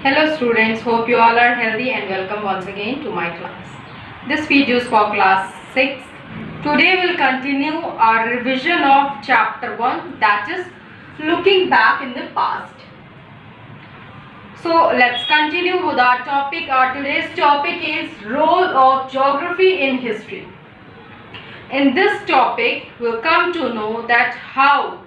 Hello students, hope you all are healthy and welcome once again to my class. This video is for class 6. Today we'll continue our revision of chapter 1, that is looking back in the past. So let's continue with our topic. Our today's topic is role of geography in history. In this topic we'll come to know that how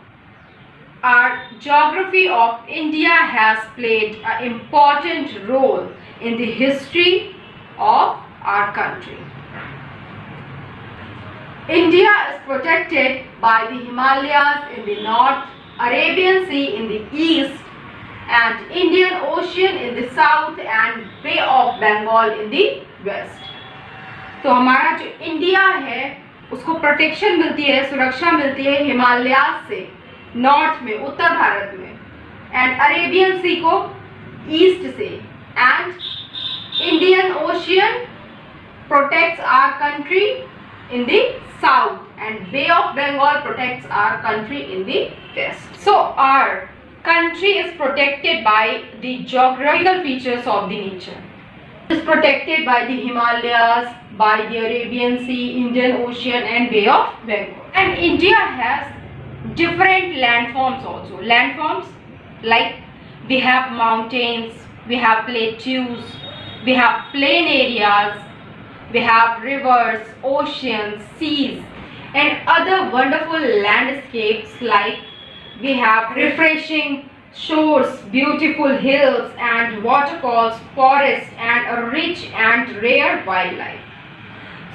our geography of India has played an important role in the history of our country. India is protected by the Himalayas in the north, Arabian Sea in the east, and Indian Ocean in the south and Bay of Bengal in the west. तो हमारा जो India है उसको protection मिलती है, सुरक्षा मिलती है हिमालयाज से नॉर्थ में, उत्तर भारत में, एंड अरेबियन सी को ईस्ट से, and Indian Ocean protects our country in the south and Bay of Bengal protects our country in the west. So our country is protected by the geographical features of the nature. It is protected by the Himalayas, by the Arabian Sea, Indian Ocean and Bay of Bengal. And India has different landforms also. Landforms like we have mountains, we have plateaus, we have plain areas, we have rivers, oceans, seas and other wonderful landscapes like we have refreshing shores, beautiful hills and waterfalls, forests and a rich and rare wildlife.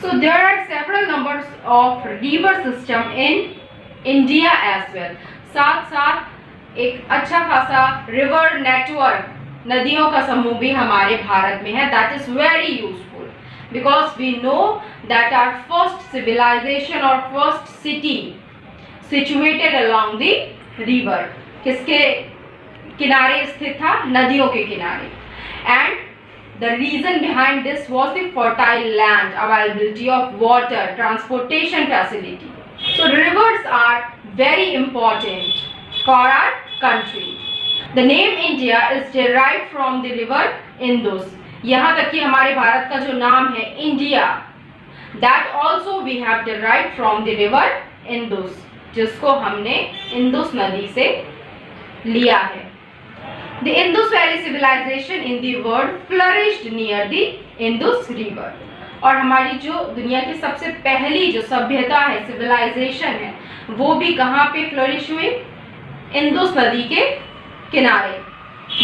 So there are several numbers of river system in India as well. साथ साथ एक अच्छा खासा river network, नदियों का समूह भी हमारे भारत में है. That is very useful because we know that our first civilization or first city situated along the river किसके किनारे स्थित था? नदियों के किनारे. And the reason behind this was the fertile land, availability of water, transportation facility. So rivers are very important for our country. The name India is derived from the river Indus. यहाँ तक कि हमारे भारत का जो नाम है India, that also we have derived from the river Indus, जिसको हमने इंदुस नदी से लिया है. The Indus Valley civilization in the world flourished near the Indus River. और हमारी जो दुनिया की सबसे पहली जो सभ्यता है, सिविलाइजेशन है, वो भी कहाँ पे फ्लरिश हुई? इंदुस नदी के किनारे.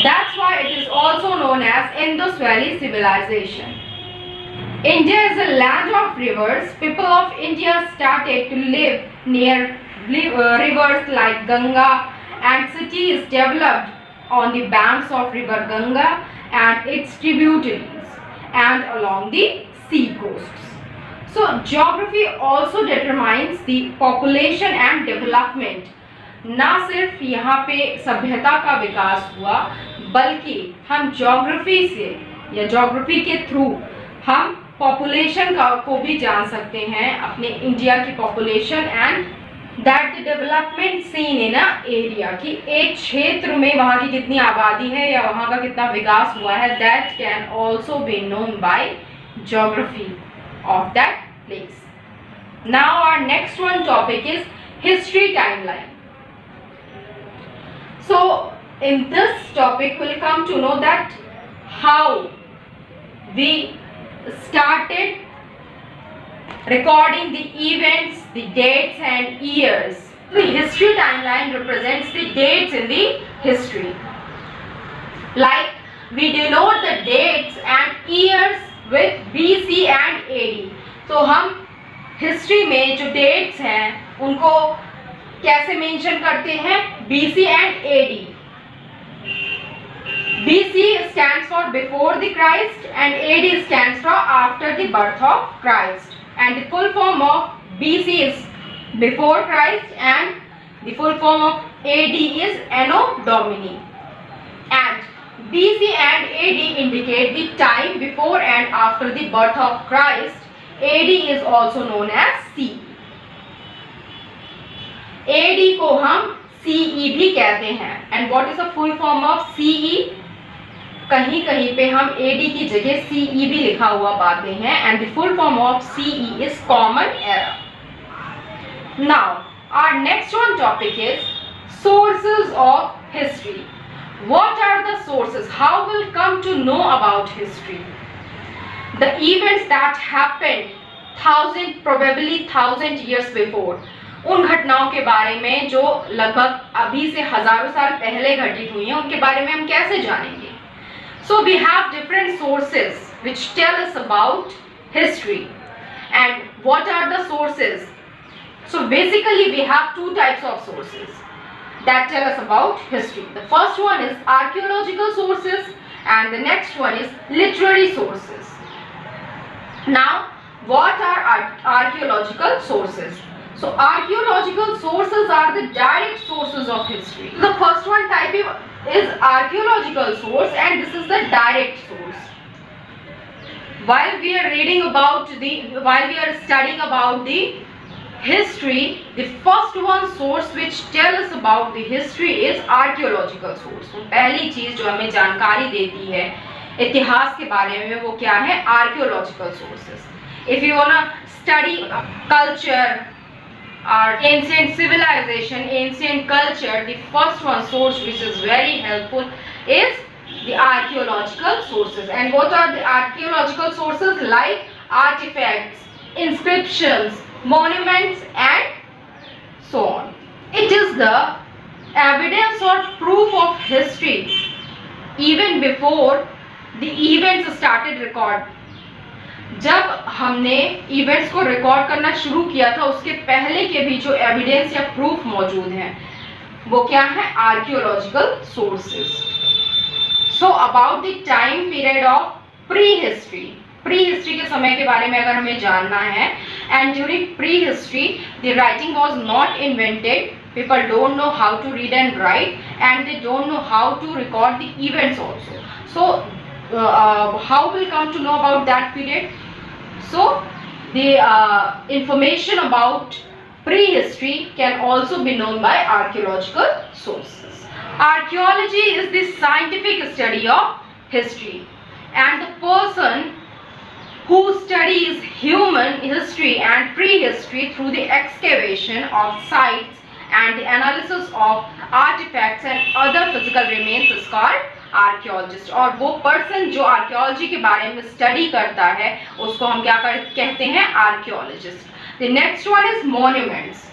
That's why it is also known as Indus Valley civilization. India is a land of rivers. People of India started to live near rivers like Ganga, and cities developed on the banks of river Ganga and its tributaries and along the sea coasts. So geography also determines the population and development. ना सिर्फ यहाँ पे सभ्यता का विकास हुआ, बल्कि हम geography से या ज्योग्राफी के थ्रू हम पॉपुलेशन को भी जान सकते हैं, अपने इंडिया की population and that the development seen in a area, कि एक क्षेत्र में वहाँ की कितनी आबादी है या वहाँ का कितना विकास हुआ है, that can also be known by geography of that place. Now our next one topic is history timeline. So in this topic we'll come to know that how we started recording the events, the dates and years. The history timeline represents the dates in the history. Like we denote the dates and years with BC and AD. तो हम history में जो dates हैं उनको कैसे mention करते हैं? BC and AD. BC stands for before the Christ and AD stands for after the birth of Christ. And the full form of BC is before Christ and the full form of AD is Anno Domini. And BC and AD indicate the time before and after the birth of Christ. AD is also known as CE. AD को हम CE भी कहते हैं. And what is the full form of CE? कहीं कहीं पे हम AD की जगह CE भी लिखा हुआ पाते हैं, and the full form of CE is common era. Now our next one topic is sources of history. What are the sources? How we'll come to know about history? The events that happened probably 1000 years before. उन घटनाओं के बारे में जो लगभग अभी से हजारों साल पहले घटित हुई हैं, उनके बारे में हम कैसे जानेंगे? So we have different sources which tell us about history. And what are the sources? So basically we have two types of sources that tell us about history. The first one is archaeological sources and the next one is literary sources. Now what are archaeological sources? So archaeological sources are the direct sources of history. The first one type is archaeological source and this is the direct source. While we are studying about the history, the first one source which tell us about the history is archaeological source. तो पहली चीज जो हमें जानकारी देती है इतिहास के बारे में वो क्या है? Archaeological sources. If you wanna study culture or ancient civilization, ancient culture, the first one source which is very helpful is the archaeological sources. And what are the archaeological sources? Like artifacts, inscriptions, monuments and so on. It is the evidence or proof of history even before the events started record. जब हमने events को record करना शुरू किया था उसके पहले के भी जो एविडेंस या प्रूफ मौजूद हैं वो क्या है? Archaeological sources. So about the time period of prehistory के समय के बारे में अगर हमें जानना है, and during prehistory the writing was not invented. People don't know how to read and write and they don't know how to record the events also. So how will come to know about that period? So the information about prehistory can also be known by archaeological sources. Archaeology is the scientific study of history, and the person who studies human history and prehistory through the excavation of sites and the analysis of artifacts and other physical remains is called archaeologist. और वो person जो archaeology के बारे में study करता है उसको हम क्या कहते हैं? Archaeologist. The next one is monuments.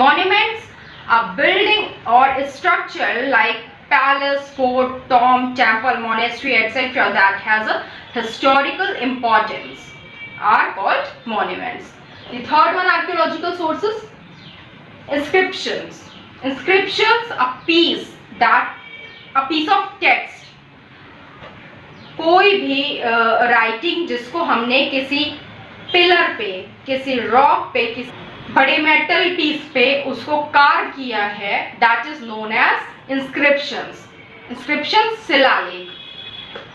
Monuments a building और structure like palace, fort, tomb, temple, monastery etcetera that has a historical importance are called monuments. The third one archaeological sources, inscriptions. Inscriptions a piece of text. कोई भी writing जिसको हमने किसी pillar पे, किसी rock पे, किसी बड़े मेटल पीस पे उसको कार्व किया है, that is known as inscriptions. Inscription शिलालेख.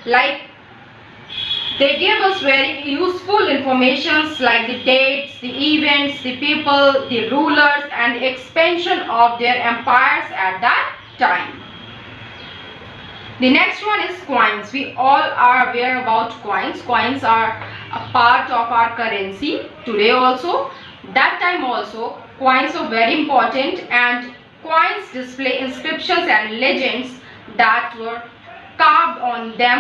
Like they give us very useful informations like the dates, the events, the people, the rulers and the expansion of their empires at that time. The next one is coins. We all are aware about coins. Coins are a part of our currency today also. That time also coins are very important, and coins display inscriptions and legends that were carved on them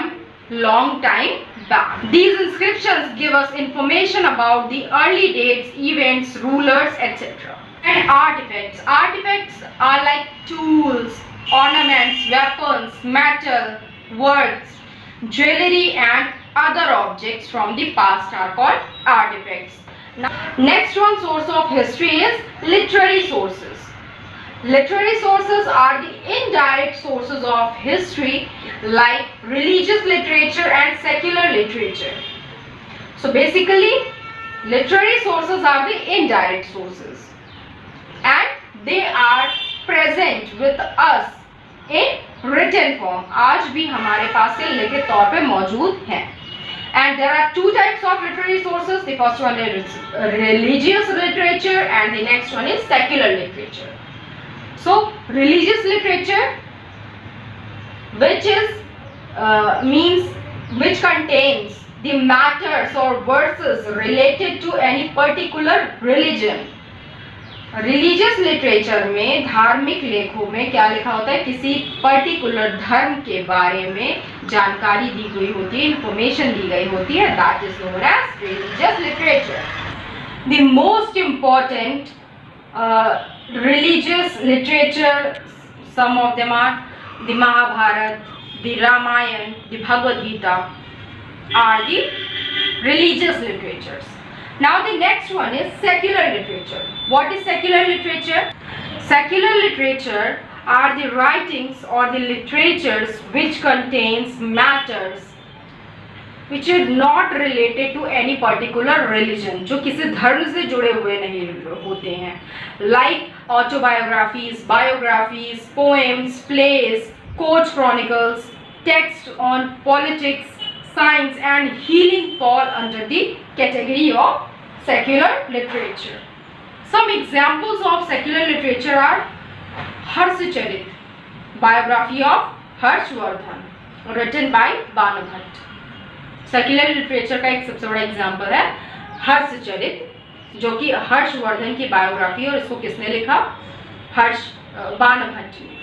long time back. These inscriptions give us information about the early dates, events, rulers, etc. And artifacts. Artifacts are like tools, ornaments, weapons, metal, words, jewelry and other objects from the past are called artifacts. Now, next one source of history is literary sources. Literary sources are the indirect sources of history like religious literature and secular literature. So basically literary sources are the indirect sources and they are present with us in written form. आज भी हमारे पास से लिखित तौर पे मौजूद हैं. And there are two types of literary sources. The first one is religious literature and the next one is secular literature. So religious literature, which is means which contains the matters or verses related to any particular religion. Religious literature में, धार्मिक लेखों में क्या लिखा होता है, किसी particular धर्म के बारे में जानकारी दी गई होती है, इंफॉर्मेशन दी गई होती है. That is known as religious literature. The most important religious literature, some of them are the Mahabharata, the Ramayana, the Bhagavad Gita are the religious literatures. Now the next one is secular literature. What is secular literature? Secular literature are the writings or the literatures which contains matters which are not related to any particular religion, जो किसी धर्म से जुड़े हुए नहीं होते हैं. Like autobiographies, biographies, poems, plays, court chronicles, texts on politics, science and healing fall under the category of secular literature. Some examples of secular literature are Harscharit, biography of Harshvardhan, written by Banabhat. Secular literature का एक सबसे बड़ा example है हर्षचरित, जो कि हर्षवर्धन की biography, और इसको किसने लिखा, बाणभट्ट ने.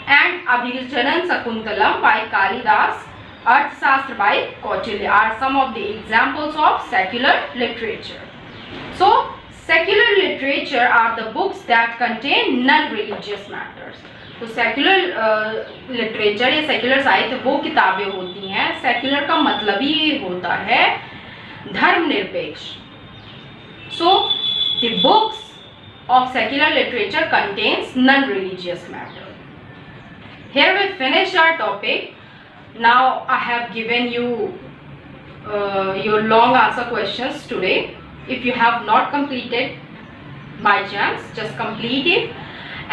And Abhijnana Shakuntalam by Kalidasa, Arthashastra by Kautilya are some of the examples of secular literature. So secular literature are the books that contain non religious matters. तो सेक्युलर लिटरेचर या सेक्युलर साहित्य वो किताबें होती हैं, सेक्युलर का मतलब ही होता है धर्मनिरपेक्ष. So the books of secular literature contains non religious matter. Here we finish our topic. Now I have given you your long answer questions today. If you have not completed by chance, just complete it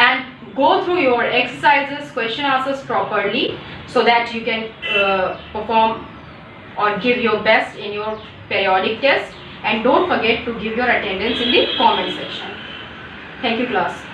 and go through your exercises, question answers properly so that you can perform or give your best in your periodic test, and don't forget to give your attendance in the comment section. Thank you class.